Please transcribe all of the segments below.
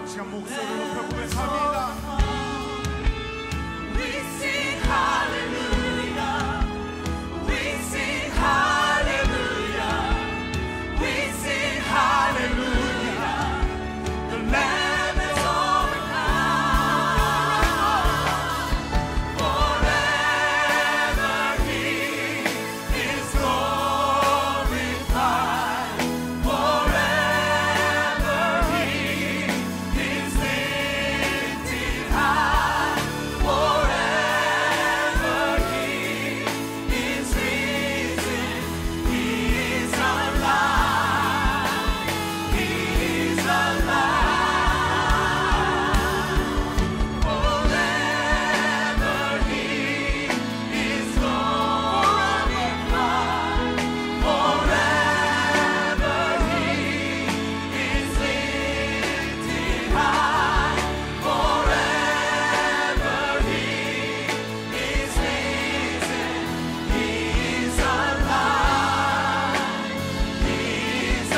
시간 목소리를 높여 고백합니다. We sing hallelujah. We sing hallelujah. We sing hallelujah. The Lamb is overcome. Forever He is glorified. Forever He is lifted high. Forever He is risen. He is alive. He is alive. Forever He is glorified. Forever He is lifted high. Forever He is risen. He is alive. He is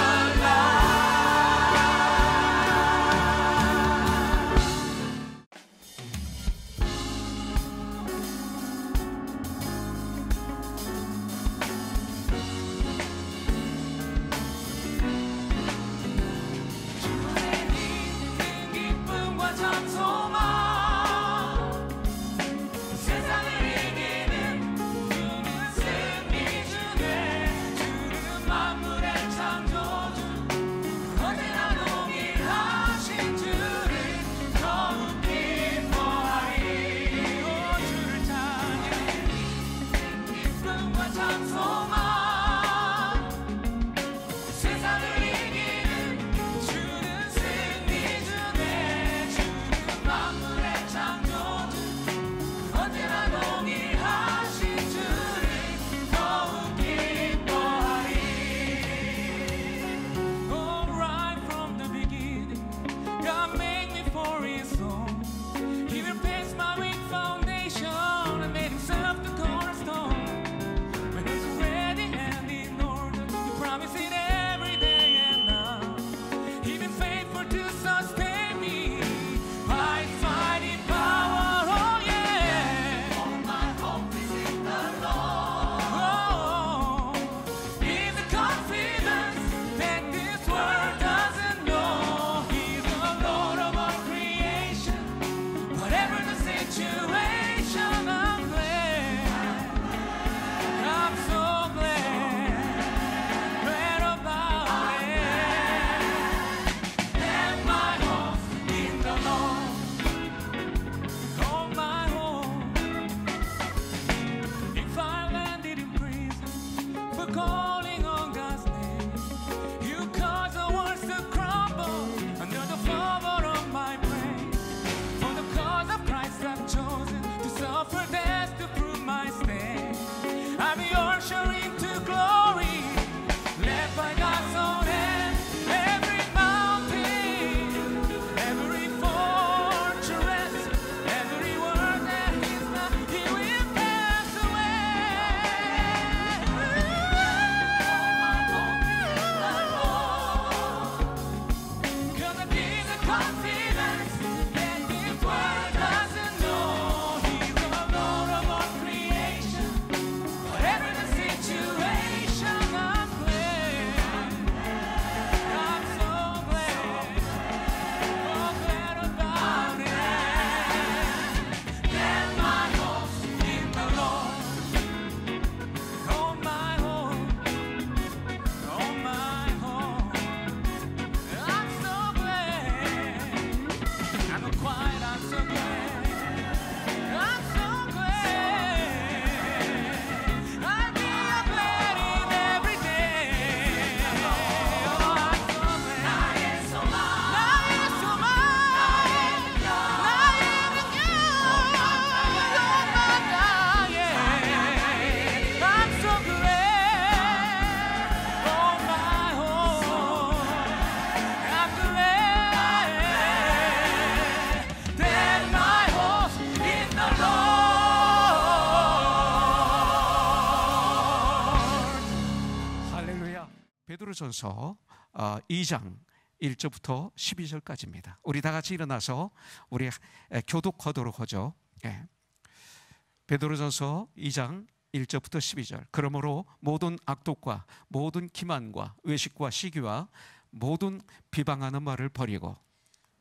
기쁨과 찬송아 세상을 이기는 주는 승리 주네 주는 만물의 창조주 언제나 동일하신 주를 더욱 기뻐하리 주를 찬양해 기쁨과 찬송아 세상을 이기는 주는 승리 주네 주는 만물의 창조주 언제나 동일하신 주를 더욱 기뻐하리. Oh, right from the beginning God made me for His own. He replaced my weak foundation and made Himself the cornerstone. When it's ready and in order, He promised it every day and now. He's been faithful to sustain me by His mighty power. Oh yeah. All my hope is in the Lord. Oh, in the confidence that this world doesn't know, He's the Lord of all creation. Whatever the situation, I'm glad. I'm so glad about it. And my hope in the Lord. All my hope. If I landed in prison for calling on God's name, You cause the walls to crumble under the power of my praise. For the cause of Christ I've chosen to suffer death to prove my stand. I'll be ushered into glory, led by God's own hand. Every mountain, every fortress, every word that He's not, He will pass away. 베드로전서 2장 1절부터 12절까지입니다. 우리 다 같이 일어나서 우리 교독하도록 하죠. 베드로전서 2장 1절부터 12절. 그러므로 모든 악독과 모든 기만과 외식과 시기와 모든 비방하는 말을 버리고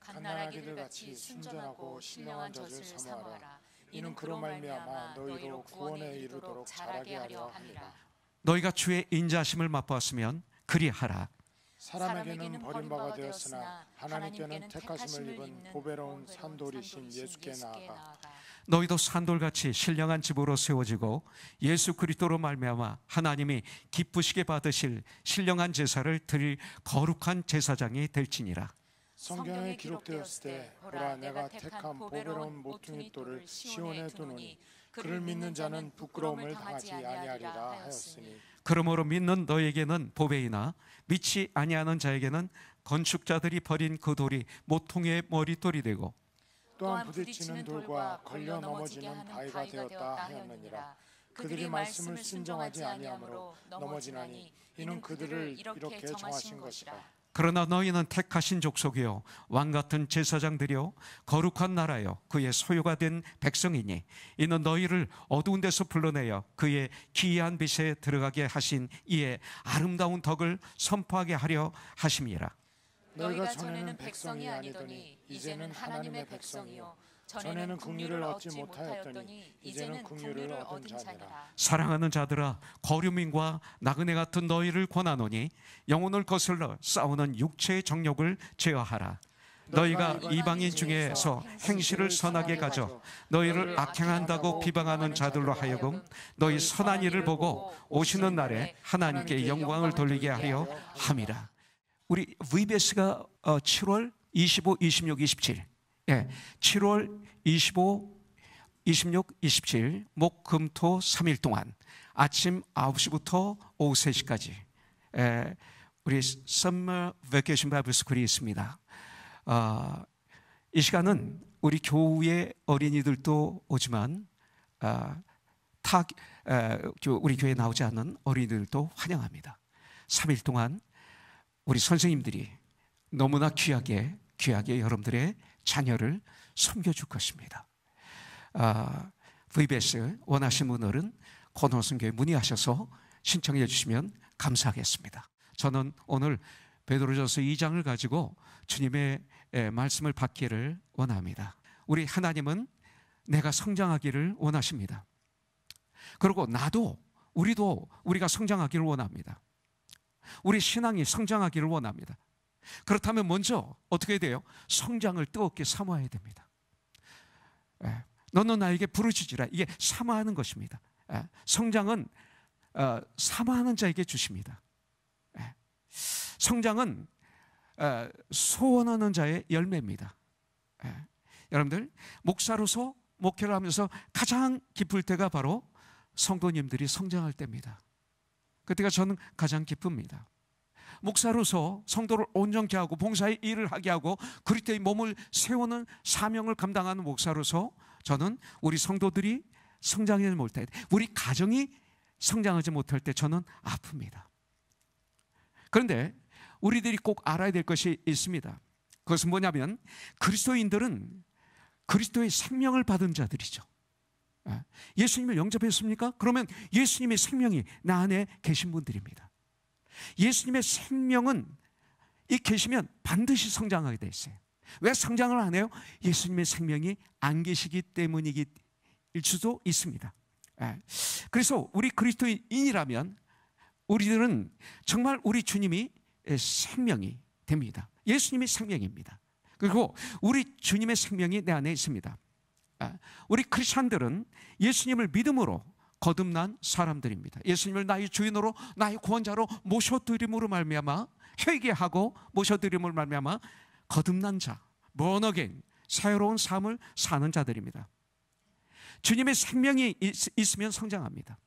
갓난아기들 같이 순전하고 신령한 젖을 사모하라. 이는 그로 말미암아 너희로 구원에 이르도록 자라게 하려 함이라. 너희가 주의 인자하심을 맛보았으면 그리하라. 사람에게는 버림받아 되었으나 하나님께는 택하심을 입은 보배로운 산돌이신 예수께 나아가 너희도 산돌같이 신령한 집으로 세워지고 예수 그리스도로 말미암아 하나님이 기쁘시게 받으실 신령한 제사를 드릴 거룩한 제사장이 될지니라. 성경에 기록되었을 때 보라 내가 택한 보배로운 모퉁이 돌을 시온에 두노니 그를 믿는 자는 부끄러움을 당하지 아니하리라 하였으니 그러므로 믿는 너에게는 보배이나 믿지 아니하는 자에게는 건축자들이 버린 그 돌이 모퉁이의 머릿돌이 되고 또한 부딪히는 돌과 걸려 넘어지는 바위가 되었다 하였느니라. 그들이 말씀을 순종하지 아니하므로 넘어지나니 이는 그들을 이렇게 정하신 것이라. 그러나 너희는 택하신 족속이요 왕같은 제사장들이요 거룩한 나라요 그의 소유가 된 백성이니 이는 너희를 어두운 데서 불러내어 그의 기이한 빛에 들어가게 하신 이의 아름다운 덕을 선포하게 하려 하심이라. 너희가 전에는 백성이 아니더니 이제는 하나님의 백성이요 전에는 긍휼을 얻지 못하였더니 이제는 긍휼을 얻은 자니라. 사랑하는 자들아 거류민과 나그네 같은 너희를 권하노니 영혼을 거슬러 싸우는 육체의 정욕을 제어하라. 너희가 이방인 중에서 행실을 선하게 가져 너희를 악행한다고 비방하는 자들로 하여금 너희 선한 일을 보고 오시는 날에 하나님께 영광을 돌리게 하려 함이라. 우리 VBS가 7월 25, 26, 27 7월 25, 26, 27 목, 금, 토 3일 동안 아침 9시부터 오후 3시까지 우리 Summer Vacation Bible School이 있습니다. 이 시간은 우리 교회 어린이들도 오지만 우리 교회에 나오지 않는 어린이들도 환영합니다. 3일 동안 우리 선생님들이 너무나 귀하게 여러분들의 자녀를 섬겨줄 것입니다. VBS 원하시는 분들은 권호성교회 문의하셔서 신청해 주시면 감사하겠습니다. 저는 오늘 베드로전서 2장을 가지고 주님의 말씀을 받기를 원합니다. 우리 하나님은 내가 성장하기를 원하십니다. 그리고 우리가 성장하기를 원합니다. 우리 신앙이 성장하기를 원합니다. 그렇다면 먼저 어떻게 돼요? 성장을 뜨겁게 사모해야 됩니다. 너는 나에게 부르짖으라. 이게 사모하는 것입니다. 성장은 사모하는 자에게 주십니다. 성장은 소원하는 자의 열매입니다. 여러분들 목사로서 목회를 하면서 가장 기쁠 때가 바로 성도님들이 성장할 때입니다. 그때가 저는 가장 기쁩니다. 목사로서 성도를 온전케 하고 봉사의 일을 하게 하고 그리스도의 몸을 세우는 사명을 감당하는 목사로서 저는 우리 성도들이 성장하지 못할 때, 우리 가정이 성장하지 못할 때 저는 아픕니다. 그런데 우리들이 꼭 알아야 될 것이 있습니다. 그것은 뭐냐면 그리스도인들은 그리스도의 생명을 받은 자들이죠. 예수님을 영접했습니까? 그러면 예수님의 생명이 나 안에 계신 분들입니다. 예수님의 생명은 이 계시면 반드시 성장하게 돼 있어요. 왜 성장을 안 해요? 예수님의 생명이 안 계시기 때문일 수도 있습니다. 그래서 우리 그리스도인이라면 우리들은 정말 우리 주님이 생명이 됩니다. 예수님이 생명입니다. 그리고 우리 주님의 생명이 내 안에 있습니다. 우리 크리스찬들은 예수님을 믿음으로 거듭난 사람들입니다. 예수님을 나의 주인으로 나의 구원자로 모셔드림으로 말미암아 회개하고 모셔드림으로 말미암아 거듭난 자, born again, 새로운 삶을 사는 자들입니다. 주님의 생명이 있으면 성장합니다.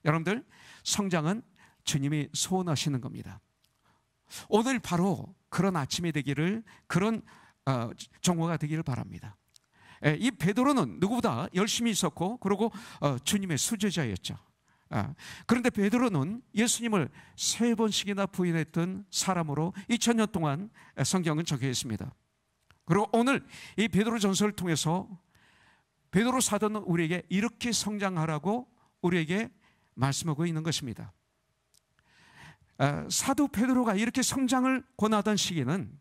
여러분들 성장은 주님이 소원하시는 겁니다. 오늘 바로 그런 아침이 되기를, 그런 정오가 되기를 바랍니다. 이 베드로는 누구보다 열심히 있었고 그리고 주님의 수제자였죠. 그런데 베드로는 예수님을 3번씩이나 부인했던 사람으로 2000년 동안 성경은 적혀 있습니다. 그리고 오늘 이 베드로 전설을 통해서 베드로 사도는 우리에게 이렇게 성장하라고 우리에게 말씀하고 있는 것입니다. 사도 베드로가 이렇게 성장을 권하던 시기는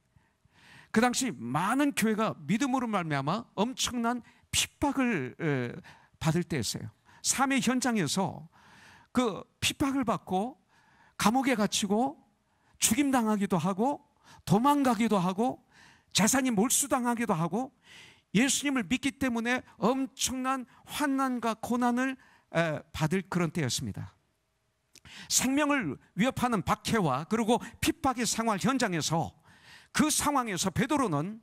그 당시 많은 교회가 믿음으로 말미암아 엄청난 핍박을 받을 때였어요. 삶의 현장에서 그 핍박을 받고 감옥에 갇히고 죽임당하기도 하고 도망가기도 하고 재산이 몰수당하기도 하고 예수님을 믿기 때문에 엄청난 환난과 고난을 받을 그런 때였습니다. 생명을 위협하는 박해와 그리고 핍박의 생활 현장에서 그 상황에서 베드로는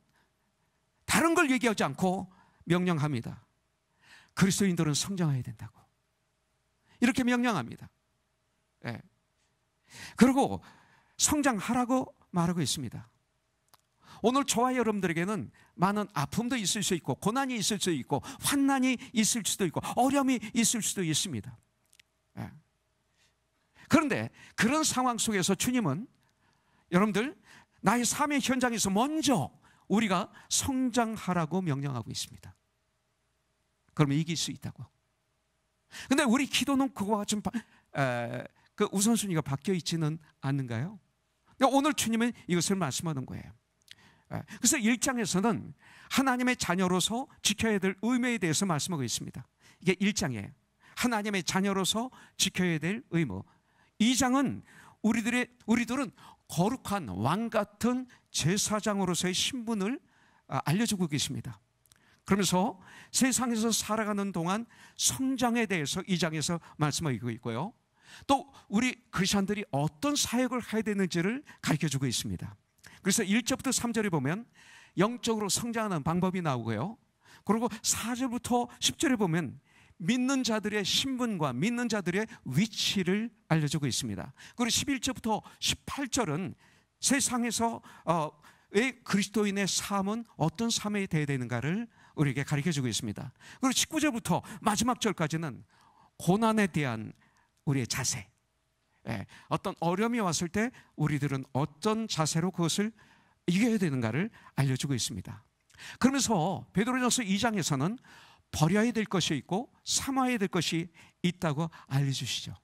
다른 걸 얘기하지 않고 명령합니다. 그리스도인들은 성장해야 된다고 이렇게 명령합니다. 그리고 성장하라고 말하고 있습니다. 오늘 저와 여러분들에게는 많은 아픔도 있을 수 있고 고난이 있을 수 있고 환난이 있을 수도 있고 어려움이 있을 수도 있습니다. 그런데 그런 상황 속에서 주님은 여러분들 나의 삶의 현장에서 먼저 우리가 성장하라고 명령하고 있습니다. 그러면 이길 수 있다고. 그런데 우리 기도는 그거와 좀 그 우선순위가 바뀌어 있지는 않는가요? 오늘 주님은 이것을 말씀하는 거예요. 그래서 1장에서는 하나님의 자녀로서 지켜야 될 의무에 대해서 말씀하고 있습니다. 이게 1장이에요. 하나님의 자녀로서 지켜야 될 의무. 2장은 우리들은 거룩한 왕 같은 제사장으로서의 신분을 알려주고 계십니다. 그러면서 세상에서 살아가는 동안 성장에 대해서 2장에서 말씀하고 있고요. 또 우리 크리스천들이 어떤 사역을 해야 되는지를 가르쳐주고 있습니다. 그래서 1절부터 3절에 보면 영적으로 성장하는 방법이 나오고요. 그리고 4절부터 10절에 보면 믿는 자들의 신분과 믿는 자들의 위치를 알려주고 있습니다. 그리고 11절부터 18절은 세상에서 그리스도인의 삶은 어떤 삶이 되어야 되는가를 우리에게 가르쳐주고 있습니다. 그리고 19절부터 마지막 절까지는 고난에 대한 우리의 자세, 어떤 어려움이 왔을 때 우리들은 어떤 자세로 그것을 이겨야 되는가를 알려주고 있습니다. 그러면서 베드로전서 2장에서는 버려야 될 것이 있고 삼아야 될 것이 있다고 알려주시죠.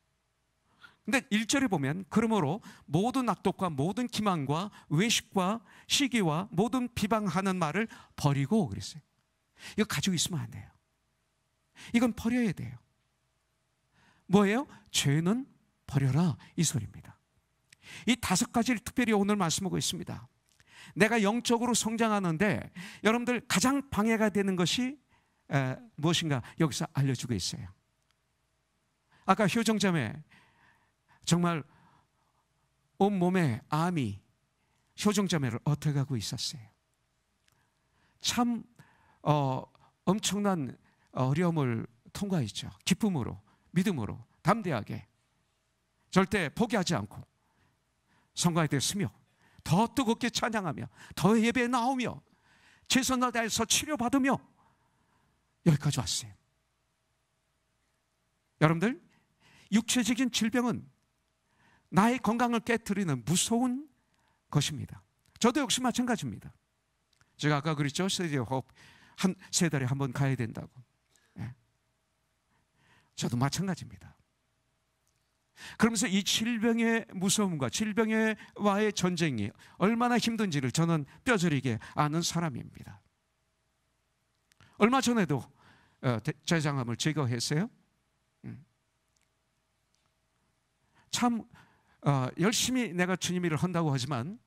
근데 1절에 보면 그러므로 모든 악독과 모든 기만과 외식과 시기와 모든 비방하는 말을 버리고 그랬어요. 이거 가지고 있으면 안 돼요. 이건 버려야 돼요. 뭐예요? 죄는 버려라 이 소리입니다. 이 5가지를 특별히 오늘 말씀하고 있습니다. 내가 영적으로 성장하는데 여러분들 가장 방해가 되는 것이 무엇인가 여기서 알려주고 있어요. 아까 효정자매 정말 온몸에 암이 효정자매를 어떻게하고 있었어요. 참 엄청난 어려움을 통과했죠. 기쁨으로 믿음으로 담대하게 절대 포기하지 않고 성가에 대해 쓰며 더 뜨겁게 찬양하며 더 예배에 나오며 최선을 다해서 치료받으며 여기까지 왔어요. 여러분들 육체적인 질병은 나의 건강을 깨트리는 무서운 것입니다. 저도 역시 마찬가지입니다. 제가 아까 그랬죠. 세제호흡 한 3달에 한 번 가야 된다고. 저도 마찬가지입니다. 그러면서 이 질병의 무서움과 질병과의 전쟁이 얼마나 힘든지를 저는 뼈저리게 아는 사람입니다. 얼마 전에도 췌장암을 제거했어요. 참 열심히 내가 주님 일을 한다고 하지만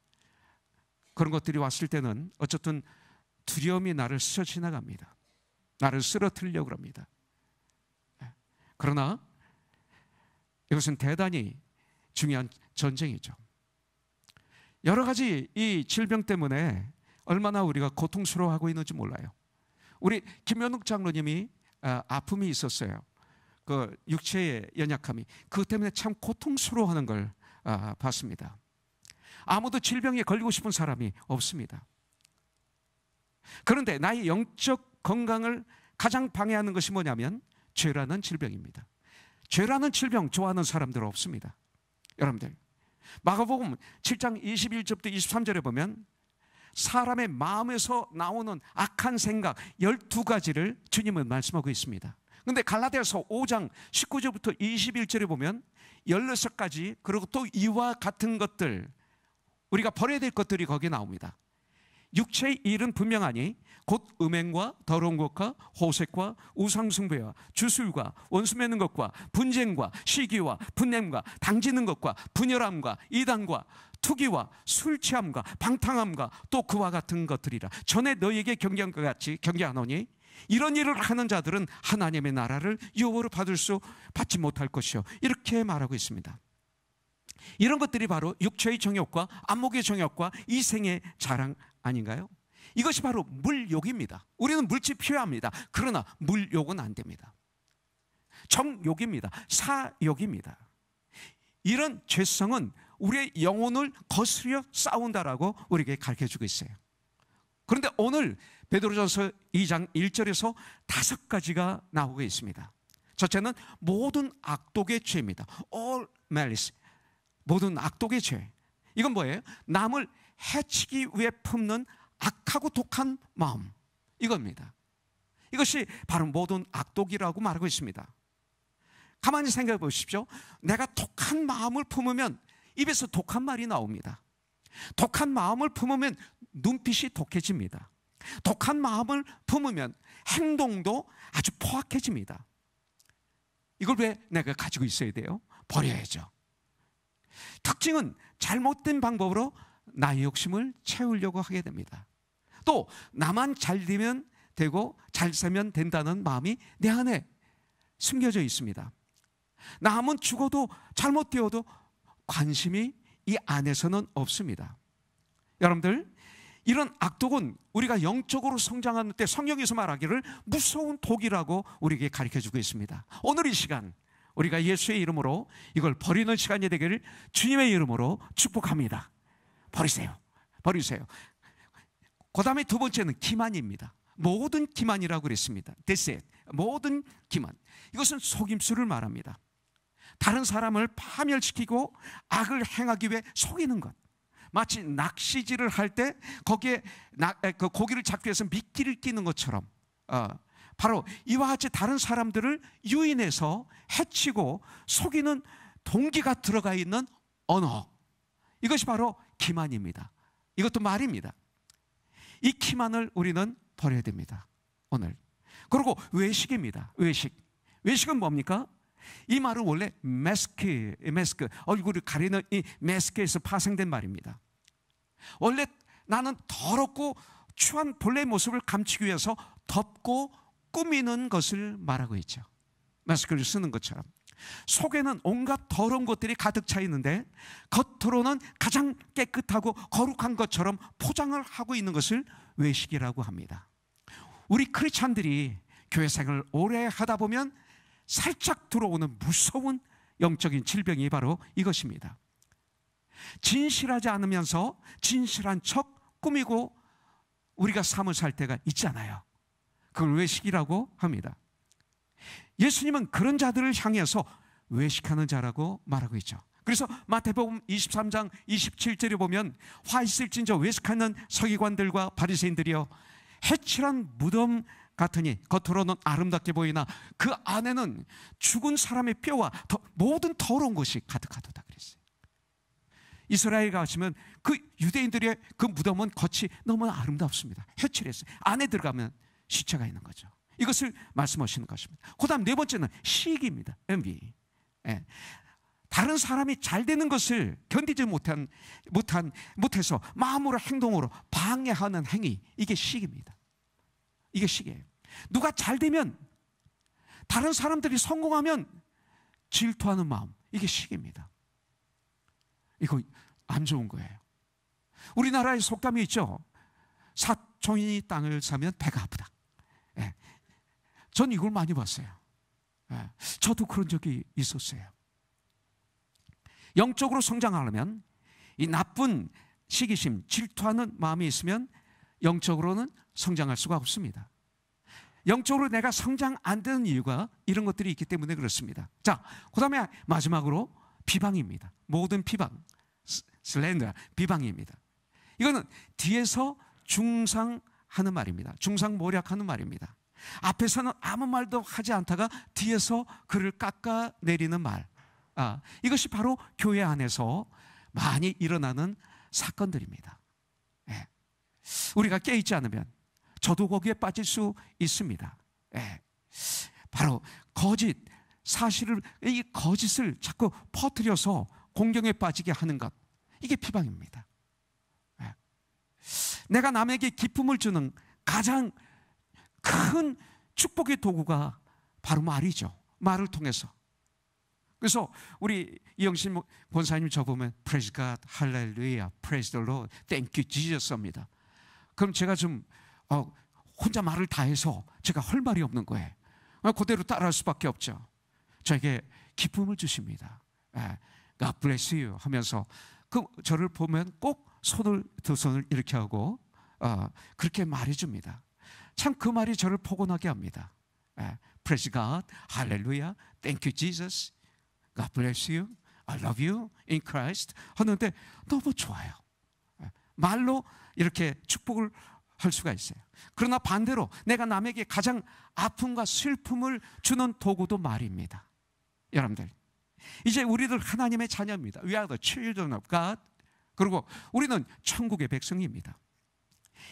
그런 것들이 왔을 때는 어쨌든 두려움이 나를 스쳐 지나갑니다. 나를 쓰러뜨리려고 합니다. 그러나 이것은 대단히 중요한 전쟁이죠. 여러 가지 이 질병 때문에 얼마나 우리가 고통스러워하고 있는지 몰라요. 우리 김현욱 장로님이 아픔이 있었어요. 그 육체의 연약함이 그것 때문에 참 고통스러워하는 걸 봤습니다. 아무도 질병에 걸리고 싶은 사람이 없습니다. 그런데 나의 영적 건강을 가장 방해하는 것이 뭐냐면 죄라는 질병입니다. 죄라는 질병 좋아하는 사람들은 없습니다. 여러분들, 마가복음 7장 21절부터 23절에 보면 사람의 마음에서 나오는 악한 생각 12가지를 주님은 말씀하고 있습니다. 그런데 갈라디아서 5장 19절부터 21절에 보면 16가지, 그리고 또 이와 같은 것들, 우리가 버려야 될 것들이 거기에 나옵니다. 육체의 일은 분명하니 곧 음행과 더러운 것과 호색과 우상숭배와 주술과 원수 맺는 것과 분쟁과 시기와 분냄과 당지는 것과 분열함과 이단과 투기와 술 취함과 방탕함과 또 그와 같은 것들이라. 전에 너희에게 경계한 것 같이 경계하노니 이런 일을 하는 자들은 하나님의 나라를 유업으로 받지 못할 것이요, 이렇게 말하고 있습니다. 이런 것들이 바로 육체의 정욕과 안목의 정욕과 이생의 자랑 아닌가요? 이것이 바로 물욕입니다. 우리는 물질 필요합니다. 그러나 물욕은 안 됩니다. 정욕입니다. 사욕입니다. 이런 죄성은 우리의 영혼을 거스려 싸운다라고 우리에게 가르쳐주고 있어요. 그런데 오늘 베드로전서 2장 1절에서 5가지가 나오고 있습니다. 첫째는 모든 악독의 죄입니다. All malice, 모든 악독의 죄. 이건 뭐예요? 남을 해치기 위해 품는 악하고 독한 마음, 이겁니다. 이것이 바로 모든 악독이라고 말하고 있습니다. 가만히 생각해 보십시오. 내가 독한 마음을 품으면 입에서 독한 말이 나옵니다. 독한 마음을 품으면 눈빛이 독해집니다. 독한 마음을 품으면 행동도 아주 포악해집니다. 이걸 왜 내가 가지고 있어야 돼요? 버려야죠. 특징은 잘못된 방법으로 나의 욕심을 채우려고 하게 됩니다. 또 나만 잘 되면 되고 잘 살면 된다는 마음이 내 안에 숨겨져 있습니다. 남은 죽어도 잘못되어도 관심이 이 안에서는 없습니다. 여러분들, 이런 악독은 우리가 영적으로 성장하는 때 성경에서 말하기를 무서운 독이라고 우리에게 가르쳐주고 있습니다. 오늘 이 시간 우리가 예수의 이름으로 이걸 버리는 시간이 되기를 주님의 이름으로 축복합니다. 버리세요. 버리세요. 그 다음에 두 번째는 기만입니다. 모든 기만이라고 그랬습니다. That's it. 모든 기만. 이것은 속임수를 말합니다. 다른 사람을 파멸시키고 악을 행하기 위해 속이는 것. 마치 낚시질을 할 때 거기에 그 고기를 잡기 위해서 미끼를 끼는 것처럼 바로 이와 같이 다른 사람들을 유인해서 해치고 속이는 동기가 들어가 있는 언어, 이것이 바로 기만입니다. 이것도 말입니다. 이 기만을 우리는 버려야 됩니다. 오늘. 그리고 외식입니다. 외식은 뭡니까? 이 말은 원래 마스크, 얼굴을 가리는 이 마스크에서 파생된 말입니다. 원래 나는 더럽고 추한 본래의 모습을 감추기 위해서 덮고 꾸미는 것을 말하고 있죠. 마스크를 쓰는 것처럼. 속에는 온갖 더러운 것들이 가득 차 있는데 겉으로는 가장 깨끗하고 거룩한 것처럼 포장을 하고 있는 것을 외식이라고 합니다. 우리 크리스찬들이 교회 생활을 오래 하다 보면 살짝 들어오는 무서운 영적인 질병이 바로 이것입니다. 진실하지 않으면서 진실한 척 꾸미고 우리가 삶을 살 때가 있잖아요. 그걸 외식이라고 합니다. 예수님은 그런 자들을 향해서 외식하는 자라고 말하고 있죠. 그래서 마태복음 23장 27절에 보면 화 있을진저 외식하는 서기관들과 바리새인들이여 해칠한 무덤 같으니 겉으로는 아름답게 보이나 그 안에는 죽은 사람의 뼈와 모든 더러운 것이 가득하도다 그랬어요. 이스라엘 가시면 그 유대인들의 그 무덤은 겉이 너무 아름답습니다. 해칠했어요. 안에 들어가면 시체가 있는 거죠. 이것을 말씀하시는 것입니다. 그 다음 네 번째는 시기입니다. envy. 다른 사람이 잘 되는 것을 견디지 못해서 마음으로 행동으로 방해하는 행위, 이게 시기입니다. 이게 시기예요. 누가 잘 되면, 다른 사람들이 성공하면 질투하는 마음, 이게 시기입니다. 이거 안 좋은 거예요. 우리나라에 속담이 있죠. 사촌이 땅을 사면 배가 아프다. 전 이걸 많이 봤어요. 저도 그런 적이 있었어요. 영적으로 성장하려면 이 나쁜 시기심, 질투하는 마음이 있으면 영적으로는 성장할 수가 없습니다. 영적으로 내가 성장 안 되는 이유가 이런 것들이 있기 때문에 그렇습니다. 자, 그 다음에 마지막으로 비방입니다. 모든 비방, 슬렌더, 비방입니다. 이거는 뒤에서 중상하는 말입니다. 중상모략하는 말입니다. 앞에서는 아무 말도 하지 않다가 뒤에서 그를 깎아내리는 말. 이것이 바로 교회 안에서 많이 일어나는 사건들입니다. 예. 우리가 깨있지 않으면 저도 거기에 빠질 수 있습니다. 예. 바로 거짓, 사실을, 이 거짓을 자꾸 퍼뜨려서 공경에 빠지게 하는 것, 이게 비방입니다. 예. 내가 남에게 기쁨을 주는 가장 큰 축복의 도구가 바로 말이죠. 말을 통해서. 그래서 우리 이영신 권사님 저 보면 Praise God, 할렐루야, Praise the Lord, Thank you Jesus 합니다. 그럼 제가 좀 혼자 말을 다 해서 제가 할 말이 없는 거예요. 그대로 따라할 수밖에 없죠. 저에게 기쁨을 주십니다. God bless you 하면서 저를 보면 꼭 두 손을 이렇게 하고 그렇게 말해줍니다. 참 그 말이 저를 포근하게 합니다. Praise God, 할렐루야, Thank you Jesus, God bless you, I love you in Christ 하는데 너무 좋아요. 말로 이렇게 축복을 할 수가 있어요. 그러나 반대로 내가 남에게 가장 아픔과 슬픔을 주는 도구도 말입니다. 여러분들, 이제 우리들 하나님의 자녀입니다. We are the children of God. 그리고 우리는 천국의 백성입니다.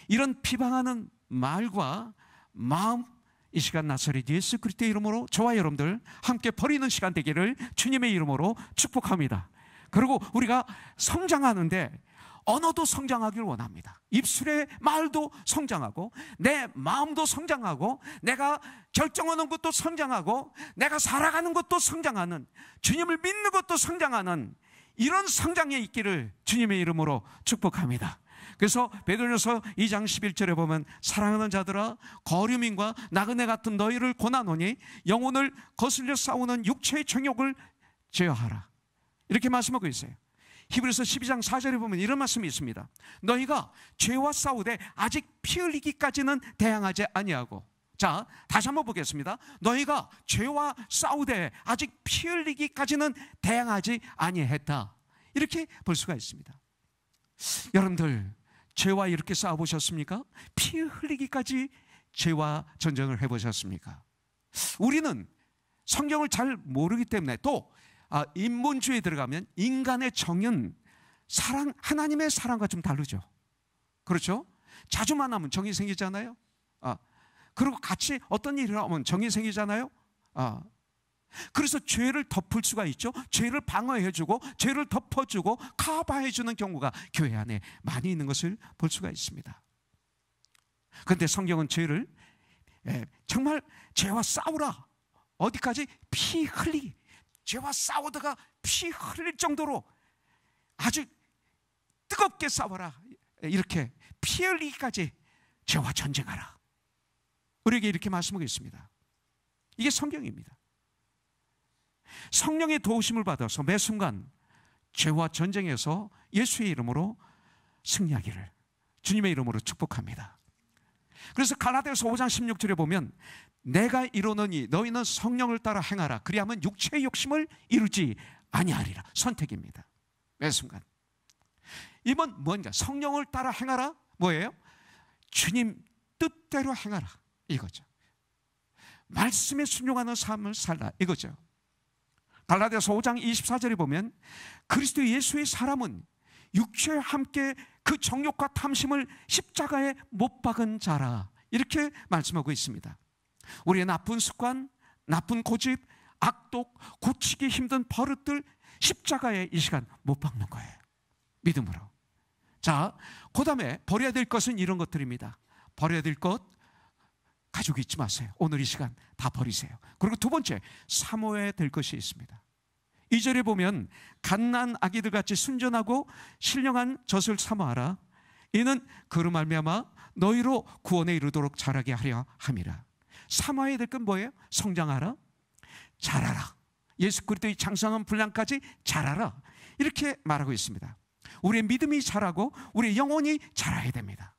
이런 비방하는 말과 마음, 이 시간 나사렛 예수 그리스도의 이름으로 저와 여러분들 함께 버리는 시간 되기를 주님의 이름으로 축복합니다. 그리고 우리가 성장하는데 언어도 성장하기를 원합니다. 입술의 말도 성장하고 내 마음도 성장하고 내가 결정하는 것도 성장하고 내가 살아가는 것도 성장하는, 주님을 믿는 것도 성장하는 이런 성장에 있기를 주님의 이름으로 축복합니다. 그래서 베드로전서 2장 11절에 보면 사랑하는 자들아 거류민과 나그네 같은 너희를 권하노니 영혼을 거슬려 싸우는 육체의 정욕을 제어하라, 이렇게 말씀하고 있어요. 히브리서 12장 4절에 보면 이런 말씀이 있습니다. 너희가 죄와 싸우되 아직 피 흘리기까지는 대항하지 아니하고. 자, 다시 한번 보겠습니다. 너희가 죄와 싸우되 아직 피 흘리기까지는 대항하지 아니했다, 이렇게 볼 수가 있습니다. 여러분들 죄와 이렇게 싸워보셨습니까? 피 흘리기까지 죄와 전쟁을 해보셨습니까? 우리는 성경을 잘 모르기 때문에 또 인본주의에 들어가면 인간의 정은 하나님의 사랑과 좀 다르죠. 그렇죠? 자주 만나면 정이 생기잖아요. 그리고 같이 어떤 일이 나오면 정이 생기잖아요. 그래서 죄를 덮을 수가 있죠. 죄를 방어해주고 죄를 덮어주고 커버해주는 경우가 교회 안에 많이 있는 것을 볼 수가 있습니다. 그런데 성경은 죄를 정말 죄와 싸우라, 어디까지? 피 흘리기, 죄와 싸우다가 피 흘릴 정도로 아주 뜨겁게 싸워라, 이렇게 피 흘리기까지 죄와 전쟁하라, 우리에게 이렇게 말씀하고 있습니다. 이게 성경입니다. 성령의 도우심을 받아서 매 순간 죄와 전쟁에서 예수의 이름으로 승리하기를 주님의 이름으로 축복합니다. 그래서 갈라디아서 5장 16절에 보면 내가 이루노니 너희는 성령을 따라 행하라, 그리하면 육체의 욕심을 이루지 아니하리라. 선택입니다. 매 순간. 이건 뭔가? 성령을 따라 행하라 뭐예요? 주님 뜻대로 행하라, 이거죠. 말씀에 순종하는 삶을 살라, 이거죠. 갈라디아서 5장 24절에 보면 그리스도 예수의 사람은 육체와 함께 그 정욕과 탐심을 십자가에 못 박은 자라, 이렇게 말씀하고 있습니다. 우리의 나쁜 습관, 나쁜 고집, 악독, 고치기 힘든 버릇들 십자가에 이 시간 못 박는 거예요. 믿음으로. 자, 그 다음에 버려야 될 것은 이런 것들입니다. 버려야 될 것 가지고 있지 마세요. 오늘 이 시간 다 버리세요. 그리고 두 번째, 사모해야 될 것이 있습니다. 2절에 보면 갓난 아기들 같이 순전하고 신령한 젖을 사모하라. 이는 그로 말미암아 너희로 구원에 이르도록 자라게 하려 함이라. 사모해야 될 건 뭐예요? 성장하라, 자라라. 예수 그리스도의 장성한 분량까지 자라라, 이렇게 말하고 있습니다. 우리의 믿음이 자라고 우리의 영혼이 자라야 됩니다.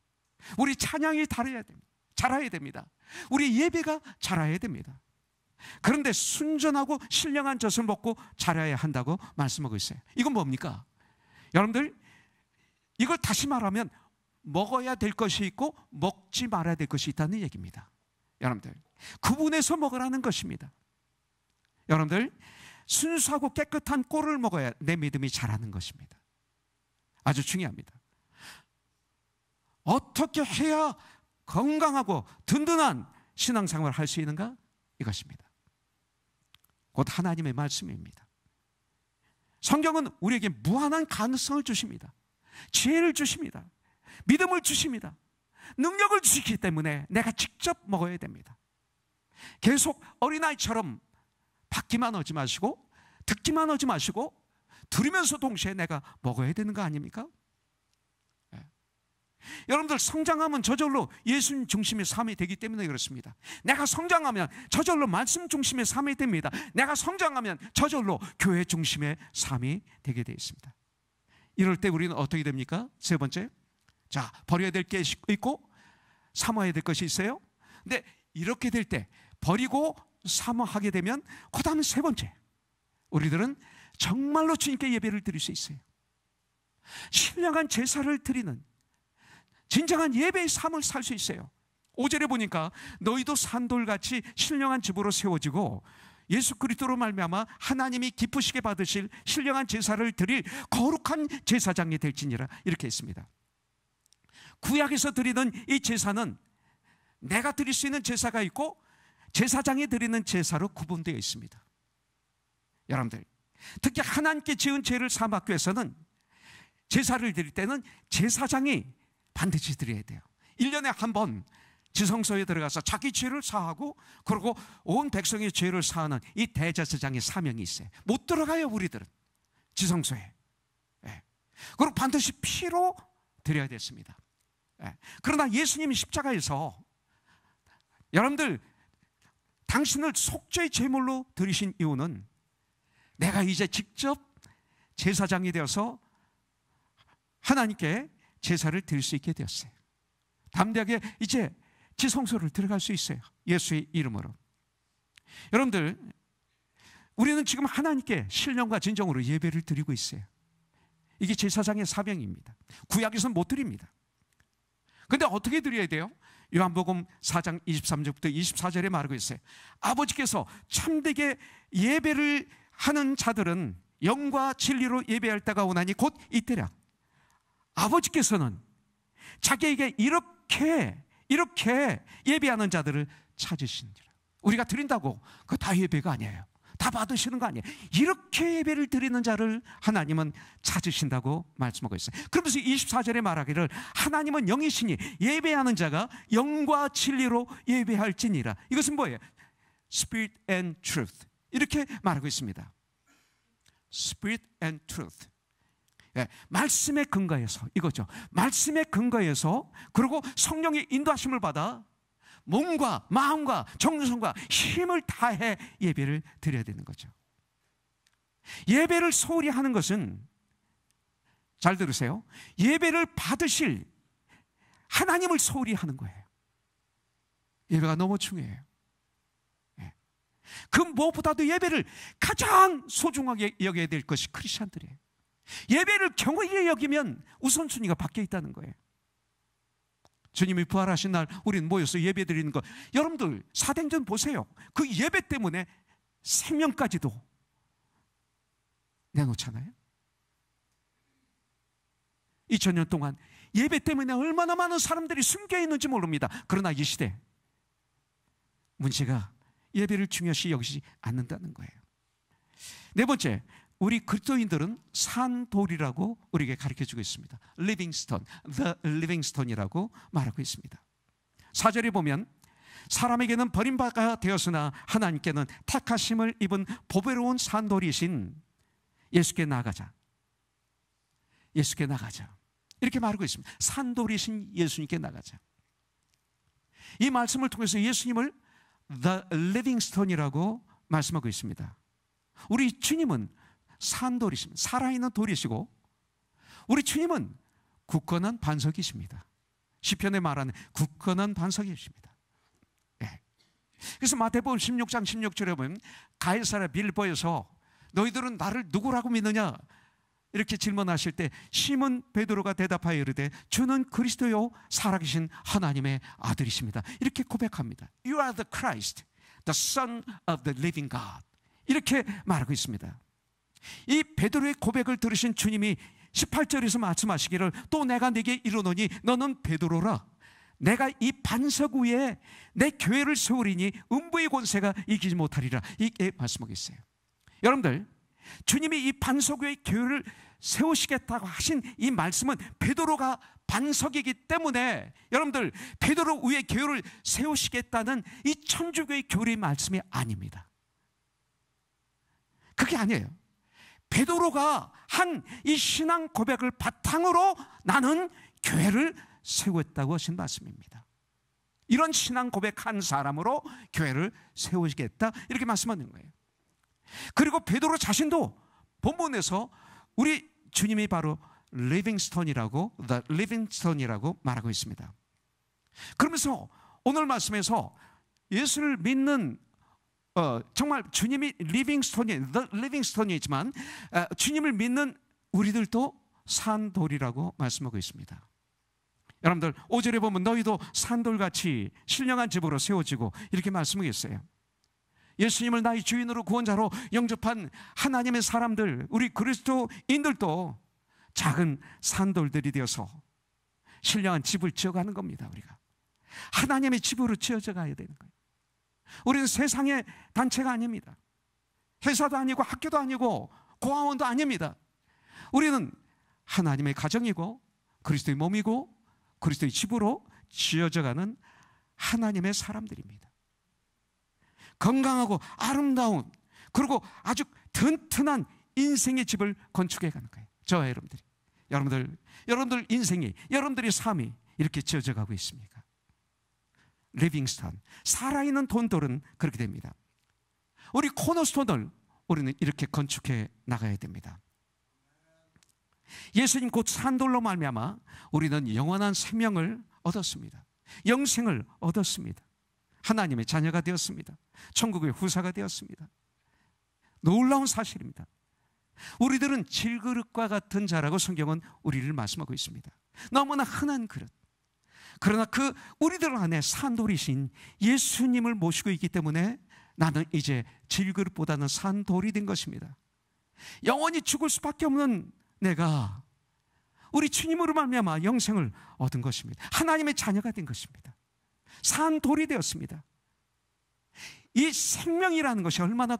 우리 찬양이 달아야 됩니다. 자라야 됩니다. 우리 예배가 자라야 됩니다. 그런데 순전하고 신령한 젖을 먹고 자라야 한다고 말씀하고 있어요. 이건 뭡니까? 여러분들, 이걸 다시 말하면 먹어야 될 것이 있고 먹지 말아야 될 것이 있다는 얘기입니다. 여러분들, 구분해서 먹으라는 것입니다. 여러분들, 순수하고 깨끗한 꼴을 먹어야 내 믿음이 자라는 것입니다. 아주 중요합니다. 어떻게 해야 건강하고 든든한 신앙생활을 할 수 있는가? 이것입니다. 곧 하나님의 말씀입니다. 성경은 우리에게 무한한 가능성을 주십니다. 지혜를 주십니다. 믿음을 주십니다. 능력을 주시기 때문에 내가 직접 먹어야 됩니다. 계속 어린아이처럼 받기만 하지 마시고 듣기만 하지 마시고 들으면서 동시에 내가 먹어야 되는 거 아닙니까? 네. 여러분들, 성장하면 저절로 예수님 중심의 삶이 되기 때문에 그렇습니다. 내가 성장하면 저절로 말씀 중심의 삶이 됩니다. 내가 성장하면 저절로 교회 중심의 삶이 되게 되어 있습니다. 이럴 때 우리는 어떻게 됩니까? 세 번째, 자, 버려야 될 게 있고 사모해야 될 것이 있어요. 근데 이렇게 될 때, 버리고 사모하게 되면 그 다음은 세 번째, 우리들은 정말로 주님께 예배를 드릴 수 있어요. 신령한 제사를 드리는 진정한 예배의 삶을 살 수 있어요. 5절에 보니까 너희도 산돌같이 신령한 집으로 세워지고 예수 그리스도로 말미암아 하나님이 기쁘시게 받으실 신령한 제사를 드릴 거룩한 제사장이 될지니라, 이렇게 했습니다. 구약에서 드리는 이 제사는 내가 드릴 수 있는 제사가 있고 제사장이 드리는 제사로 구분되어 있습니다. 여러분들, 특히 하나님께 지은 죄를 사함받기 위해서는 제사를 드릴 때는 제사장이 반드시 드려야 돼요. 1년에 한 번 지성소에 들어가서 자기 죄를 사하고 그리고 온 백성의 죄를 사하는 이 대제사장의 사명이 있어요. 못 들어가요, 우리들은 지성소에. 네. 그리고 반드시 피로 드려야 됐습니다. 네. 그러나 예수님이 십자가에서 여러분들, 당신을 속죄의 제물로 드리신 이유는 내가 이제 직접 제사장이 되어서 하나님께 제사를 드릴 수 있게 되었어요. 담대하게 이제 지성소를 들어갈 수 있어요. 예수의 이름으로. 여러분들, 우리는 지금 하나님께 신령과 진정으로 예배를 드리고 있어요. 이게 제사장의 사명입니다. 구약에서는 못 드립니다. 그런데 어떻게 드려야 돼요? 요한복음 4장 23절부터 24절에 말하고 있어요. 아버지께서 참되게 예배를 하는 자들은 영과 진리로 예배할 때가 오나니 곧 이때라. 아버지께서는 자기에게 이렇게 예배하는 자들을 찾으시니라. 우리가 드린다고 그거 다 예배가 아니에요. 다 받으시는 거 아니에요. 이렇게 예배를 드리는 자를 하나님은 찾으신다고 말씀하고 있어요. 그러면서 24절에 말하기를 하나님은 영이시니 예배하는 자가 영과 진리로 예배할지니라. 이것은 뭐예요? Spirit and truth, 이렇게 말하고 있습니다. Spirit and truth. 예, 말씀의 근거에서, 이거죠. 말씀의 근거에서, 그리고 성령의 인도하심을 받아 몸과 마음과 정성과 힘을 다해 예배를 드려야 되는 거죠. 예배를 소홀히 하는 것은, 잘 들으세요, 예배를 받으실 하나님을 소홀히 하는 거예요. 예배가 너무 중요해요. 예. 그 무엇보다도 예배를 가장 소중하게 여겨야 될 것이 크리스찬들이에요. 예배를 경외히 여기면 우선순위가 바뀌어 있다는 거예요. 주님이 부활하신 날 우리는 모여서 예배 드리는 거, 여러분들 사도행전 보세요. 그 예배 때문에 생명까지도 내놓잖아요. 2000년 동안 예배 때문에 얼마나 많은 사람들이 숨겨 있는지 모릅니다. 그러나 이 시대 문제가 예배를 중요시 여기지 않는다는 거예요. 네 번째, 우리 그리스도인들은 산돌이라고 우리에게 가르쳐주고 있습니다. 리빙스톤, the livingstone이라고 말하고 있습니다. 4절에 보면 사람에게는 버림받아 되었으나 하나님께는 택하심을 입은 보배로운 산돌이신 예수께 나가자. 예수께 나가자. 이렇게 말하고 있습니다. 산돌이신 예수님께 나가자. 이 말씀을 통해서 예수님을 the livingstone이라고 말씀하고 있습니다. 우리 주님은 산돌이십니다. 살아있는 돌이시고 우리 주님은 굳건한 반석이십니다. 시편에 말하는 굳건한 반석이십니다. 예. 그래서 마태복음 16장 16절에 보면 가이사랴 빌보에서 너희들은 나를 누구라고 믿느냐 이렇게 질문하실 때 시몬 베드로가 대답하여 이르되 주는 그리스도요 살아계신 하나님의 아들이십니다. 이렇게 고백합니다. You are the Christ, the Son of the living God. 이렇게 말하고 있습니다. 이 베드로의 고백을 들으신 주님이 18절에서 말씀하시기를 또 내가 네게 이르노니 너는 베드로라. 내가 이 반석 위에 내 교회를 세우리니 음부의 권세가 이기지 못하리라. 이게 말씀하고 있어요. 여러분들, 주님이 이 반석 위에 교회를 세우시겠다고 하신 이 말씀은 베드로가 반석이기 때문에 여러분들 베드로 위에 교회를 세우시겠다는 이 천주교의 교리의 말씀이 아닙니다. 그게 아니에요. 베드로가 한 이 신앙 고백을 바탕으로 나는 교회를 세우겠다고 하신 말씀입니다. 이런 신앙 고백한 사람으로 교회를 세우시겠다 이렇게 말씀하는 거예요. 그리고 베드로 자신도 본문에서 우리 주님이 바로 리빙스톤이라고 The Livingstone이라고 말하고 있습니다. 그러면서 오늘 말씀에서 예수를 믿는 정말 주님이 리빙스톤이 The Livingstone이지만 주님을 믿는 우리들도 산돌이라고 말씀하고 있습니다. 여러분들 5절에 보면 너희도 산돌같이 신령한 집으로 세워지고 이렇게 말씀하고 있어요. 예수님을 나의 주인으로 구원자로 영접한 하나님의 사람들, 우리 그리스도인들도 작은 산돌들이 되어서 신령한 집을 지어가는 겁니다. 우리가 하나님의 집으로 지어져 가야 되는 거예요. 우리는 세상의 단체가 아닙니다. 회사도 아니고 학교도 아니고 고아원도 아닙니다. 우리는 하나님의 가정이고 그리스도의 몸이고 그리스도의 집으로 지어져가는 하나님의 사람들입니다. 건강하고 아름다운 그리고 아주 튼튼한 인생의 집을 건축해 가는 거예요. 저와 여러분들 인생이, 여러분들의 삶이 이렇게 지어져 가고 있습니까? 리빙스톤, 살아있는 돈돌은 그렇게 됩니다. 우리 코너스톤을 우리는 이렇게 건축해 나가야 됩니다. 예수님 곧 산돌로 말미암아 우리는 영원한 생명을 얻었습니다. 영생을 얻었습니다. 하나님의 자녀가 되었습니다. 천국의 후사가 되었습니다. 놀라운 사실입니다. 우리들은 질그릇과 같은 자라고 성경은 우리를 말씀하고 있습니다. 너무나 흔한 그릇. 그러나 그 우리들 안에 산돌이신 예수님을 모시고 있기 때문에 나는 이제 질그릇보다는 산돌이 된 것입니다. 영원히 죽을 수밖에 없는 내가 우리 주님으로 말미암아 영생을 얻은 것입니다. 하나님의 자녀가 된 것입니다. 산돌이 되었습니다. 이 생명이라는 것이 얼마나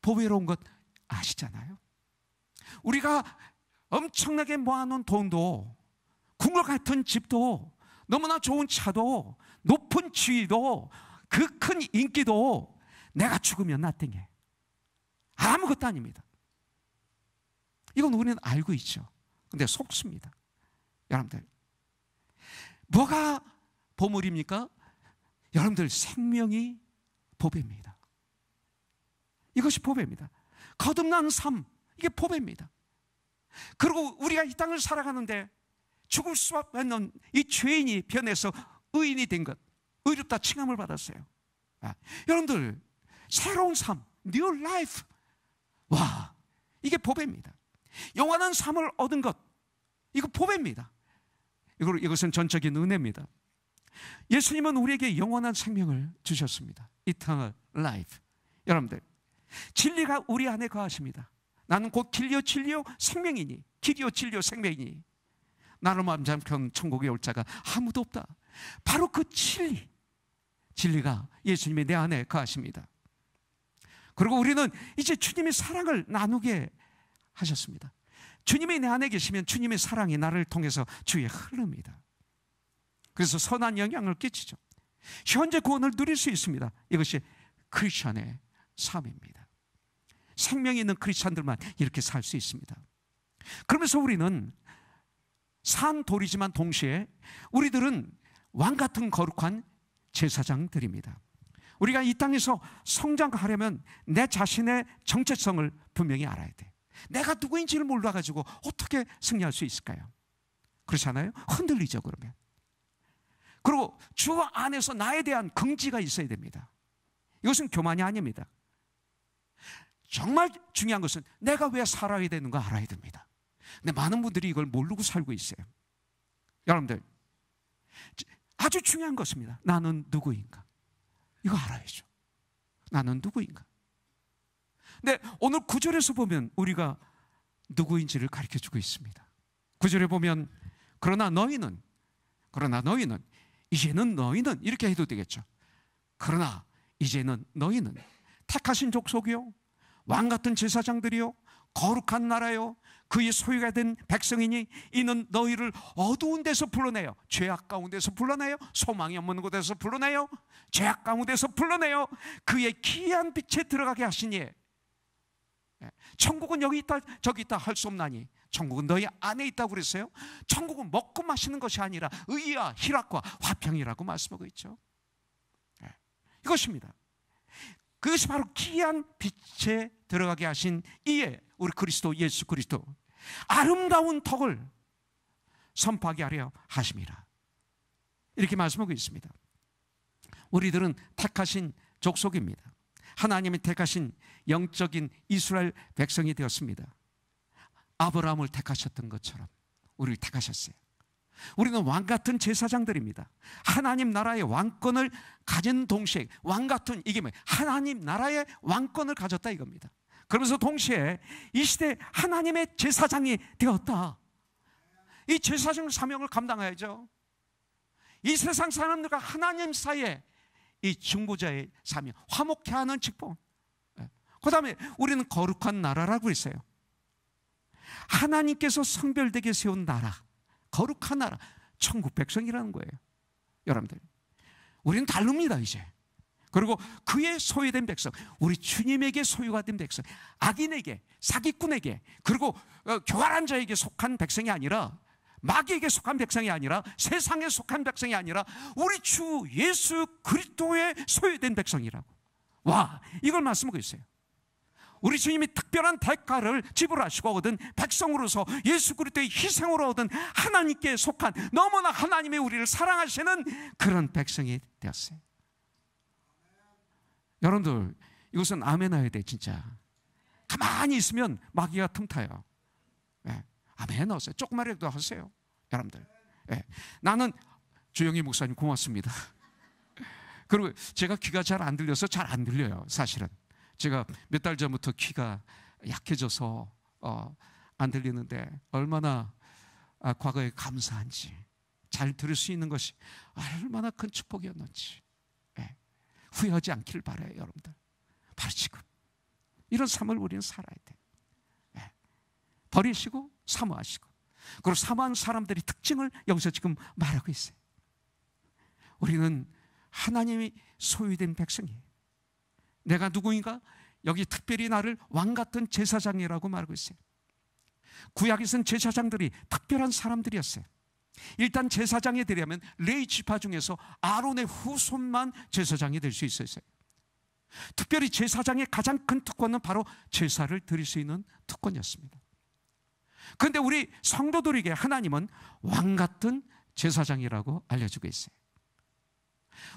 보배로운 것 아시잖아요. 우리가 엄청나게 모아놓은 돈도, 궁궐 같은 집도, 너무나 좋은 차도, 높은 지위도, 그 큰 인기도 내가 죽으면 나땡해. 아무것도 아닙니다. 이건 우리는 알고 있죠. 근데 속습니다. 여러분들, 뭐가 보물입니까? 여러분들 생명이 보배입니다. 이것이 보배입니다. 거듭난 삶, 이게 보배입니다. 그리고 우리가 이 땅을 살아가는데 죽을 수밖에 없는 이 죄인이 변해서 의인이 된 것, 의롭다 칭함을 받았어요. 여러분들 새로운 삶, new life, 와, 이게 보배입니다. 영원한 삶을 얻은 것, 이거 보배입니다. 이것은 전적인 은혜입니다. 예수님은 우리에게 영원한 생명을 주셨습니다. Eternal life. 여러분들, 진리가 우리 안에 거하십니다. 나는 곧 길이요 진리요 생명이니, 길이요 진리요 생명이니 나를 맘잡건 천국에 올 자가 아무도 없다. 바로 그 진리가 예수님이 내 안에 거하십니다. 그리고 우리는 이제 주님의 사랑을 나누게 하셨습니다. 주님이 내 안에 계시면 주님의 사랑이 나를 통해서 주위에 흐릅니다. 그래서 선한 영향을 끼치죠. 현재 구원을 누릴 수 있습니다. 이것이 크리스천의 삶입니다. 생명이 있는 크리스천들만 이렇게 살 수 있습니다. 그러면서 우리는 산돌이지만 동시에 우리들은 왕같은 거룩한 제사장들입니다. 우리가 이 땅에서 성장하려면 내 자신의 정체성을 분명히 알아야 돼. 내가 누구인지를 몰라가지고 어떻게 승리할 수 있을까요? 그렇지 않아요? 흔들리죠. 그러면 그리고 주 안에서 나에 대한 긍지가 있어야 됩니다. 이것은 교만이 아닙니다. 정말 중요한 것은 내가 왜 살아야 되는가 알아야 됩니다. 근데 많은 분들이 이걸 모르고 살고 있어요. 여러분들, 아주 중요한 것입니다. 나는 누구인가? 이거 알아야죠. 나는 누구인가? 근데 오늘 9절에서 보면 우리가 누구인지를 가르쳐주고 있습니다. 9절에 보면 그러나 너희는 이제는 너희는 이렇게 해도 되겠죠. 그러나 이제는 너희는 택하신 족속이요, 왕같은 제사장들이요, 거룩한 나라요, 그의 소유가 된 백성이니 이는 너희를 어두운 데서 불러내요, 죄악 가운데서 불러내요, 소망이 없는 곳에서 불러내요, 죄악 가운데서 불러내요, 그의 기이한 빛에 들어가게 하시니. 천국은 여기 있다 저기 있다 할 수 없나니 천국은 너희 안에 있다고 그랬어요. 천국은 먹고 마시는 것이 아니라 의와 희락과 화평이라고 말씀하고 있죠. 이것입니다. 그것이 바로 기이한 빛에 들어가게 하신 이에 우리 그리스도 예수 그리스도 아름다운 덕을 선포하게 하려 하심이라, 이렇게 말씀하고 있습니다. 우리들은 택하신 족속입니다. 하나님이 택하신 영적인 이스라엘 백성이 되었습니다. 아브라함을 택하셨던 것처럼 우리를 택하셨어요. 우리는 왕같은 제사장들입니다. 하나님 나라의 왕권을 가진 동시에, 왕같은 이게 뭐예요? 하나님 나라의 왕권을 가졌다 이겁니다. 그러면서 동시에 이 시대에 하나님의 제사장이 되었다. 이 제사장 사명을 감당해야죠. 이 세상 사람들과 하나님 사이에 이 중보자의 사명, 화목케 하는 직분. 그 다음에 우리는 거룩한 나라라고 했어요. 하나님께서 성별되게 세운 나라, 거룩한 나라, 천국 백성이라는 거예요. 여러분들, 우리는 다릅니다 이제. 그리고 그의 소유된 백성, 우리 주님에게 소유가 된 백성, 악인에게, 사기꾼에게, 그리고 교활한 자에게 속한 백성이 아니라, 마귀에게 속한 백성이 아니라, 세상에 속한 백성이 아니라 우리 주 예수 그리스도의 소유된 백성이라고. 와, 이걸 말씀하고 있어요. 우리 주님이 특별한 대가를 지불하시고 얻은 백성으로서 예수 그리스도의 희생으로 얻은 하나님께 속한, 너무나 하나님의 우리를 사랑하시는 그런 백성이 되었어요. 여러분들, 이것은 아멘 해야 돼. 진짜 가만히 있으면 마귀가 틈타요. 네. 아멘 하세요. 조금만이라도 하세요 여러분들. 네. 나는 조영희 목사님 고맙습니다. 그리고 제가 귀가 잘 안 들려서 잘 안 들려요. 사실은 제가 몇 달 전부터 귀가 약해져서 안 들리는데 얼마나 과거에 감사한지, 잘 들을 수 있는 것이 얼마나 큰 축복이었는지 후회하지 않길 바라요. 여러분들, 바로 지금 이런 삶을 우리는 살아야 돼. 버리시고 사모하시고, 그리고 사모한 사람들의 특징을 여기서 지금 말하고 있어요. 우리는 하나님이 소유된 백성이에요. 내가 누구인가? 여기 특별히 나를 왕같은 제사장이라고 말하고 있어요. 구약에서는 제사장들이 특별한 사람들이었어요. 일단 제사장이 되려면 레위 지파 중에서 아론의 후손만 제사장이 될 수 있었어요. 특별히 제사장의 가장 큰 특권은 바로 제사를 드릴 수 있는 특권이었습니다. 그런데 우리 성도들에게 하나님은 왕같은 제사장이라고 알려주고 있어요.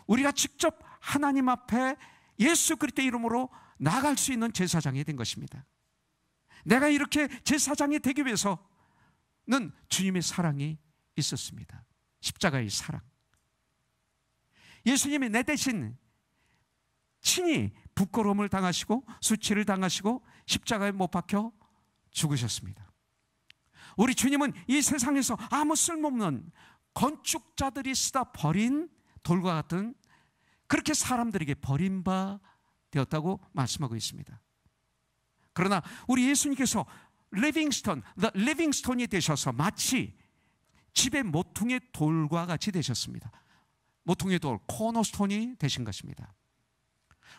우리가 직접 하나님 앞에 예수 그리스도의 이름으로 나갈 수 있는 제사장이 된 것입니다. 내가 이렇게 제사장이 되기 위해서는 주님의 사랑이 있었습니다. 십자가의 사랑. 예수님이 내 대신 친히 부끄러움을 당하시고 수치를 당하시고 십자가에 못 박혀 죽으셨습니다. 우리 주님은 이 세상에서 아무 쓸모없는 건축자들이 쓰다 버린 돌과 같은, 그렇게 사람들에게 버림바 되었다고 말씀하고 있습니다. 그러나 우리 예수님께서 리빙스톤, the 리빙스톤이 되셔서 마치 집의 모퉁이 돌과 같이 되셨습니다. 모퉁이 돌, 코너스톤이 되신 것입니다.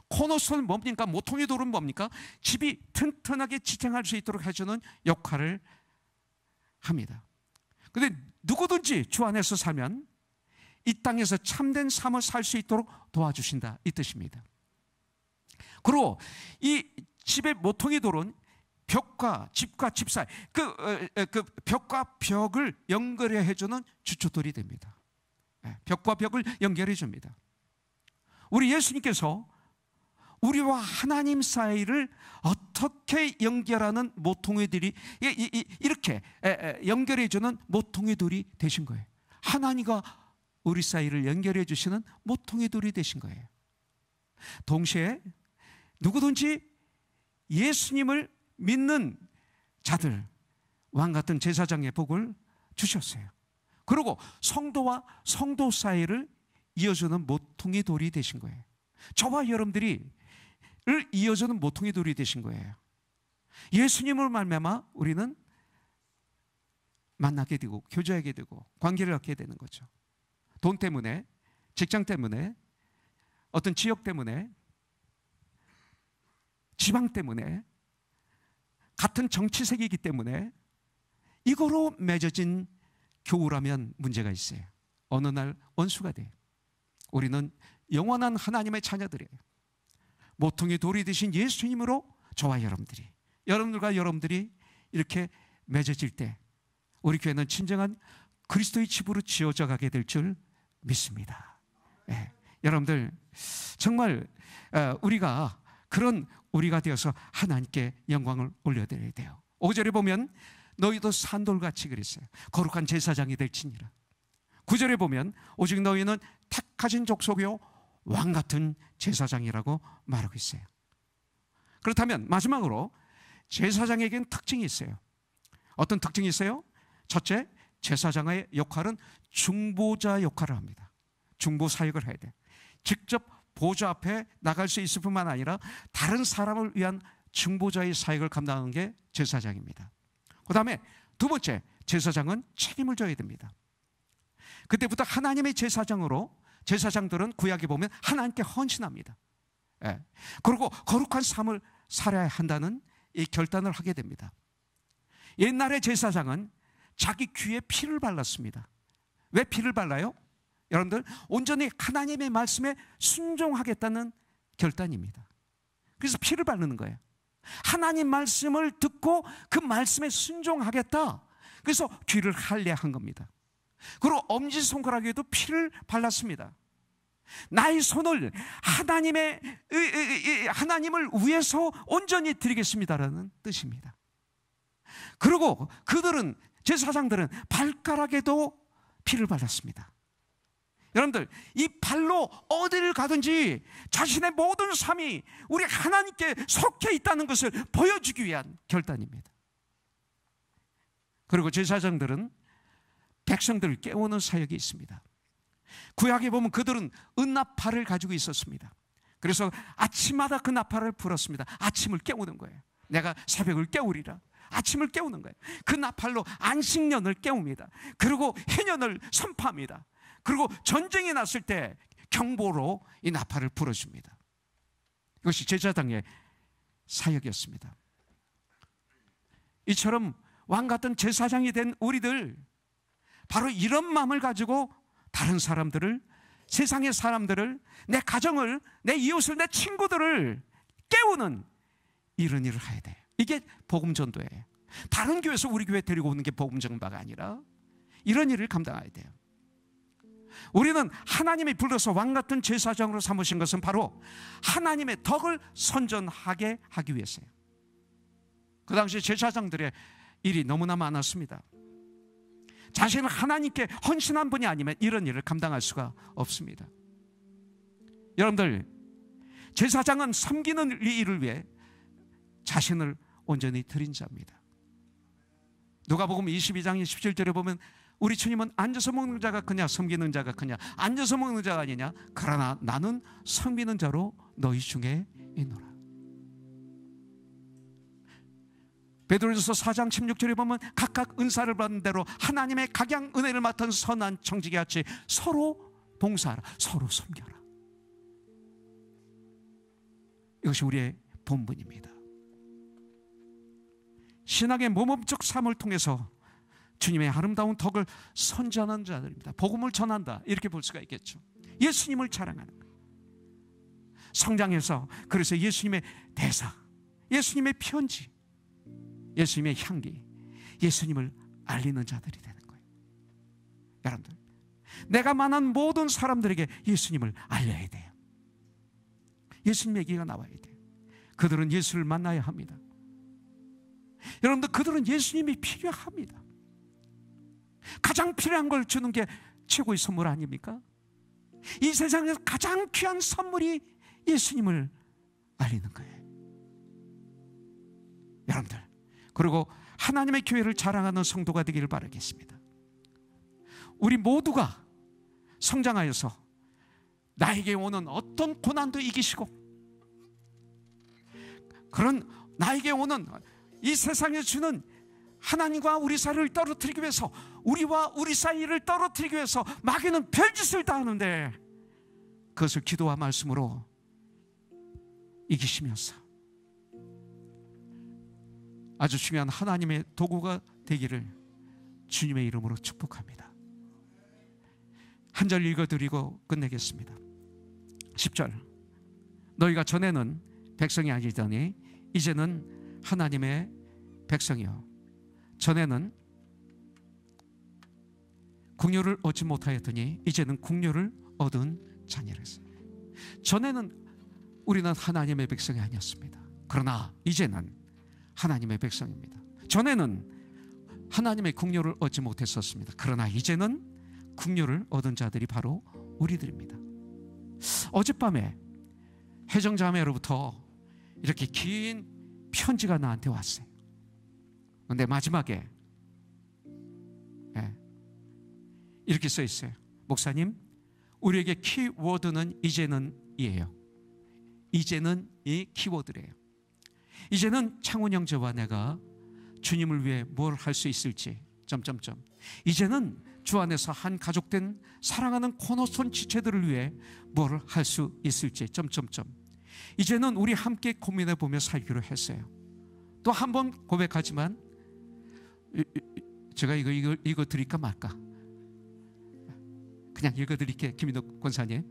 코너스톤은 뭡니까? 모퉁이 돌은 뭡니까? 집이 튼튼하게 지탱할 수 있도록 해주는 역할을 합니다. 그런데 누구든지 주 안에서 살면 이 땅에서 참된 삶을 살 수 있도록 도와주신다, 이 뜻입니다. 그리고 이 집의 모퉁이 돌은 벽과 집과 집 사이, 그 벽과 벽을 연결해 주는 주춧돌이 됩니다. 벽과 벽을 연결해 줍니다. 우리 예수님께서 우리와 하나님 사이를 어떻게 연결하는 모퉁이들이 이렇게 연결해 주는 모퉁이들이 되신 거예요. 하나님과 우리 사이를 연결해 주시는 모퉁이들이 되신 거예요. 동시에 누구든지 예수님을 믿는 자들, 왕 같은 제사장의 복을 주셨어요. 그리고 성도와 성도 사이를 이어주는 모퉁이 돌이 되신 거예요. 저와 여러분들이 이어주는 모퉁이 돌이 되신 거예요. 예수님을 말미암아 우리는 만나게 되고 교제하게 되고 관계를 갖게 되는 거죠. 돈 때문에, 직장 때문에, 어떤 지역 때문에, 지방 때문에, 같은 정치색이기 때문에 이거로 맺어진 교우라면 문제가 있어요. 어느 날 원수가 돼요. 우리는 영원한 하나님의 자녀들이에요. 모퉁이 돌이 되신 예수님으로 저와 여러분들과 여러분들이 이렇게 맺어질 때 우리 교회는 진정한 그리스도의 집으로 지어져 가게 될 줄 믿습니다. 네. 여러분들 정말 우리가 그런 우리가 되어서 하나님께 영광을 올려드려야 돼요. 5절에 보면 너희도 산돌같이 그랬어요. 거룩한 제사장이 될지니라. 9절에 보면 오직 너희는 택하신 족속이요 왕같은 제사장이라고 말하고 있어요. 그렇다면 마지막으로 제사장에게는 특징이 있어요. 어떤 특징이 있어요? 첫째, 제사장의 역할은 중보자 역할을 합니다. 중보 사역을 해야 돼요. 직접 보좌 앞에 나갈 수 있을 뿐만 아니라 다른 사람을 위한 중보자의 사역을 감당하는 게 제사장입니다. 그 다음에 두 번째, 제사장은 책임을 져야 됩니다. 그때부터 하나님의 제사장으로 제사장들은 구약에 보면 하나님께 헌신합니다. 예. 그리고 거룩한 삶을 살아야 한다는 이 결단을 하게 됩니다. 옛날의 제사장은 자기 귀에 피를 발랐습니다. 왜 피를 발라요? 여러분들 온전히 하나님의 말씀에 순종하겠다는 결단입니다. 그래서 피를 바르는 거예요. 하나님 말씀을 듣고 그 말씀에 순종하겠다. 그래서 귀를 할례한 겁니다. 그리고 엄지손가락에도 피를 발랐습니다. 나의 손을 하나님을 위해서 온전히 드리겠습니다라는 뜻입니다. 그리고 제사장들은 발가락에도 피를 발랐습니다. 여러분들 이 발로 어디를 가든지 자신의 모든 삶이 우리 하나님께 속해 있다는 것을 보여주기 위한 결단입니다. 그리고 제사장들은 백성들을 깨우는 사역이 있습니다. 구약에 보면 그들은 은나팔을 가지고 있었습니다. 그래서 아침마다 그 나팔을 불었습니다. 아침을 깨우는 거예요. 내가 새벽을 깨우리라. 아침을 깨우는 거예요. 그 나팔로 안식년을 깨웁니다. 그리고 해년을 선포합니다. 그리고 전쟁이 났을 때 경보로 이 나팔을 불어줍니다. 이것이 제사장의 사역이었습니다. 이처럼 왕같은 제사장이 된 우리들, 바로 이런 마음을 가지고 다른 사람들을, 세상의 사람들을, 내 가정을, 내 이웃을, 내 친구들을 깨우는 이런 일을 해야 돼요. 이게 복음전도예요. 다른 교회에서 우리 교회 데리고 오는 게 복음전도가 아니라 이런 일을 감당해야 돼요. 우리는 하나님이 불러서 왕같은 제사장으로 삼으신 것은 바로 하나님의 덕을 선전하게 하기 위해서예요. 그 당시 제사장들의 일이 너무나 많았습니다. 자신을 하나님께 헌신한 분이 아니면 이런 일을 감당할 수가 없습니다. 여러분들, 제사장은 섬기는 일을 위해 자신을 온전히 드린 자입니다. 누가복음 22장 17절에 보면 우리 주님은 앉아서 먹는 자가 크냐 섬기는 자가 크냐, 앉아서 먹는 자가 아니냐, 그러나 나는 섬기는 자로 너희 중에 있노라. 베드로전서 4장 16절에 보면 각각 은사를 받은 대로 하나님의 각양 은혜를 맡은 선한 청지기 같이 서로 봉사하라, 서로 섬겨라. 이것이 우리의 본분입니다. 신앙의 모범적 삶을 통해서 주님의 아름다운 덕을 선전하는 자들입니다. 복음을 전한다, 이렇게 볼 수가 있겠죠. 예수님을 자랑하는 거예요. 성장해서 그래서 예수님의 대사, 예수님의 편지, 예수님의 향기, 예수님을 알리는 자들이 되는 거예요. 여러분들, 내가 만난 모든 사람들에게 예수님을 알려야 돼요. 예수님 얘기가 나와야 돼요. 그들은 예수를 만나야 합니다. 여러분들, 그들은 예수님이 필요합니다. 가장 필요한 걸 주는 게 최고의 선물 아닙니까? 이 세상에서 가장 귀한 선물이 예수님을 알리는 거예요. 여러분들, 그리고 하나님의 교회를 자랑하는 성도가 되기를 바라겠습니다. 우리 모두가 성장하여서 나에게 오는 어떤 고난도 이기시고, 그런 나에게 오는 이 세상에 주는 하나님과 우리 사이를 떨어뜨리기 위해서, 우리와 우리 사이를 떨어뜨리기 위해서 마귀는 별짓을 다 하는데, 그것을 기도와 말씀으로 이기시면서 아주 중요한 하나님의 도구가 되기를 주님의 이름으로 축복합니다. 한 절 읽어드리고 끝내겠습니다. 10절. 너희가 전에는 백성이 아니더니 이제는 하나님의 백성이요, 전에는 국료를 얻지 못하였더니 이제는 국료를 얻은 자녀라 했어요. 전에는 우리는 하나님의 백성이 아니었습니다. 그러나 이제는 하나님의 백성입니다. 전에는 하나님의 국료를 얻지 못했었습니다. 그러나 이제는 국료를 얻은 자들이 바로 우리들입니다. 어젯밤에 혜정자매로부터 이렇게 긴 편지가 나한테 왔어요. 그런데 마지막에 이렇게 써 있어요. 목사님, 우리에게 키워드는 이제는이에요. 이제는 이 키워드래요. 이제는 창훈 형제와 내가 주님을 위해 뭘 할 수 있을지 점점점. 이제는 주 안에서 한 가족된 사랑하는 코너손 지체들을 위해 뭘 할 수 있을지 점점점. 이제는 우리 함께 고민해 보며 살기로 했어요. 또 한 번 고백하지만 제가 이거 드릴까 말까? 그냥 읽어드릴게요. 김인덕 권사님.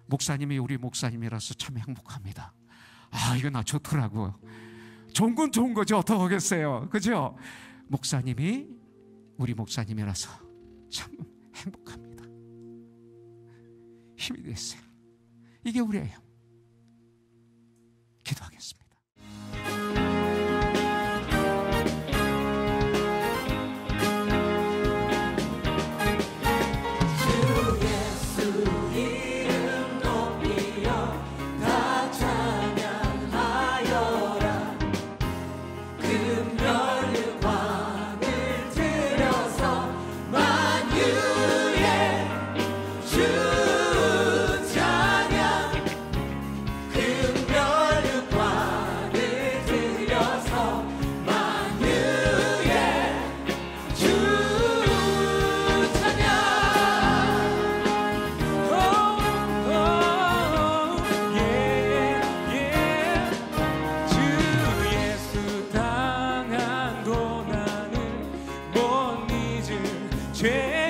목사님이 우리 목사님이라서 참 행복합니다. 아, 이거 나 좋더라고요. 좋은 건 좋은 거죠. 어떡하겠어요. 그죠? 목사님이 우리 목사님이라서 참 행복합니다. 힘이 됐어요. 이게 우리예요. 기도하겠습니다. 죄